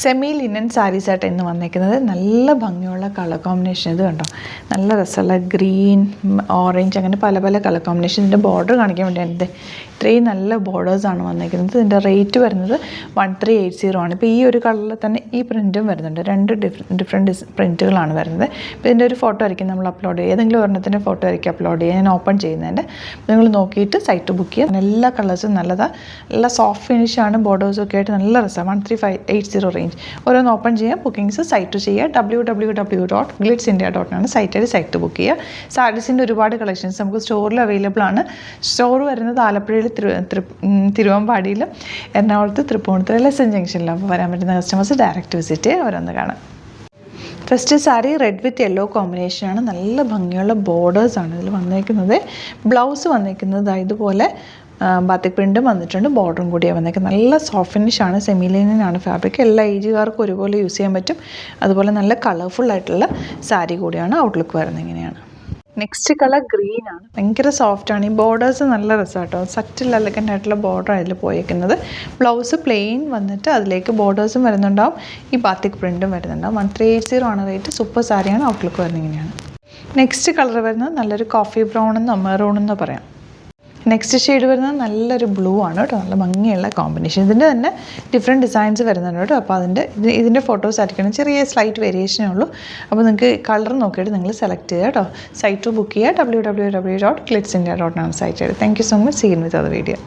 Semi linen സാരീസായിട്ട് ഇന്ന് വന്നിരിക്കുന്നത്. നല്ല ഭംഗിയുള്ള കളർ കോമ്പിനേഷൻ. ഇത് കണ്ടോ, നല്ല രസമുള്ള ഗ്രീൻ, ഓറഞ്ച്, അങ്ങനെ പല പല കളർ കോമ്പിനേഷൻ. ഇതിൻ്റെ ബോർഡർ കാണിക്കാൻ വേണ്ടി ഇത്രയും നല്ല ബോർഡേഴ്സാണ് വന്നിരിക്കുന്നത്. ഇതിൻ്റെ റേറ്റ് വരുന്നത് 1380 ആണ്. ഇപ്പോൾ ഈ ഒരു കളറിൽ തന്നെ ഈ പ്രിൻറ്റും വരുന്നുണ്ട്. രണ്ട് ഡിഫറെൻറ്റ് പ്രിൻറ്റുകളാണ് വരുന്നത്. ഇപ്പോൾ ഇതിൻ്റെ ഒരു ഫോട്ടോ ആയിരിക്കും നമ്മൾ അപ്ലോഡ് ചെയ്യുക. ഏതെങ്കിലും ഒരെണ്ണത്തിൻ്റെ ഫോട്ടോ ആയിരിക്കും അപ്ലോഡ് ചെയ്യുക. ഞാൻ ഓപ്പൺ ചെയ്യുന്നതിൻ്റെ നിങ്ങൾ നോക്കിയിട്ട് സൈറ്റ് ബുക്ക് ചെയ്യുക. എല്ലാ കളേഴ്സും നല്ലതാണ്. നല്ല സോഫ്റ്റ് ഫിനിഷാണ്. ബോർഡേഴ്സും ഒക്കെ ആയിട്ട് നല്ല രസമാണ്. 13580 റേഞ്ച്. ഓരോന്ന് ഓപ്പൺ ചെയ്യുക, ബുക്കിങ്സ് സൈറ്റ് ചെയ്യുക. www.glitzindia.com സൈറ്റ് ബുക്ക് ചെയ്യുക. സാരീസിൻ്റെ ഒരുപാട് കളക്ഷൻസ് നമുക്ക് സ്റ്റോറിൽ അവൈലബിൾ ആണ്. സ്റ്റോർ വരുന്നത് ആലപ്പുഴയിൽ, തിരുവമ്പാടിയിലും, എറണാകുളത്ത് തൃപ്പൂണിത്തുറ എസ് എൻ ജംഗ്ഷനിലും. അപ്പോൾ വരാൻ പറ്റുന്ന കസ്റ്റമേഴ്സ് ഡയറക്റ്റ് വിസിറ്റ് ചെയ്യുക, അവരൊന്ന് കാണാം. First sari read with yellow കോമ്പിനേഷനാണ്. നല്ല ഭംഗിയുള്ള ബോർഡേഴ്സാണ് ഇതിൽ വന്നിരിക്കുന്നത്. ബ്ലൗസ് വന്നിരിക്കുന്നത് ഇതുപോലെ ബാത്തിക് പ്രിൻറ്റും വന്നിട്ടുണ്ട്, ബോർഡറും കൂടിയാണ് വന്നിരിക്കുന്നത്. നല്ല സോഫ്റ്റ് ഫിനിഷാണ്, സെമി ലിനനാണ് ഫാബ്രിക്. എല്ലാ ഏജുകാർക്കും ഒരുപോലെ യൂസ് ചെയ്യാൻ പറ്റും. അതുപോലെ നല്ല കളർഫുള്ളായിട്ടുള്ള സാരി കൂടിയാണ്. ഔട്ട്ലുക്ക് വരുന്നത് ഇങ്ങനെയാണ്. നെക്സ്റ്റ് കളർ ഗ്രീൻ ആണ്. ഭയങ്കര സോഫ്റ്റാണ്. ഈ ബോർഡേഴ്സ് നല്ല രസമാണ് കേട്ടോ. സറ്റിൽ എലഗൻ്റ് ആയിട്ടുള്ള ബോർഡർ അതിൽ പോയേക്കുന്നത്. ബ്ലൗസ് പ്ലെയിൻ വന്നിട്ട് അതിലേക്ക് ബോർഡേഴ്സും വരുന്നുണ്ടാവും, ഈ ബാത്തിക് പ്രിൻറ്റും വരുന്നുണ്ടാവും. 1380 ആണ് റേറ്റ്. സൂപ്പർ സാരിയാണ്. ഔട്ട്ലുക്ക് വരുന്നത് ഇങ്ങനെയാണ്. നെക്സ്റ്റ് കളർ വരുന്നത് നല്ലൊരു കോഫി ബ്രൗൺ എന്നോ മെറൂൺ എന്നോ പറയാം. നെക്സ്റ്റ് ഷെയ്ഡ് വരുന്നത് നല്ലൊരു ബ്ലൂ ആണ് കേട്ടോ. നല്ല ഭംഗിയുള്ള കോമ്പിനേഷൻ. ഇതിൻ്റെ തന്നെ ഡിഫറെൻറ്റ് ഡിസൈൻസ് വരുന്നുണ്ട് കേട്ടോ. അപ്പോൾ ഇതിൻ്റെ ഫോട്ടോസ് ആയിരിക്കണം, ചെറിയ സ്ലൈറ്റ് വേരിയേഷനേ ഉള്ളൂ. അപ്പോൾ നിങ്ങൾക്ക് കളർ നോക്കിയിട്ട് നിങ്ങൾ സെലക്ട് ചെയ്യുക കേട്ടോ. സൈറ്റ് ബുക്ക് ചെയ്യുക. www.glitzindia.com സൈറ്റ് ചെയ്ത്. Thank you so much. Seen with അത് വീഡിയോ.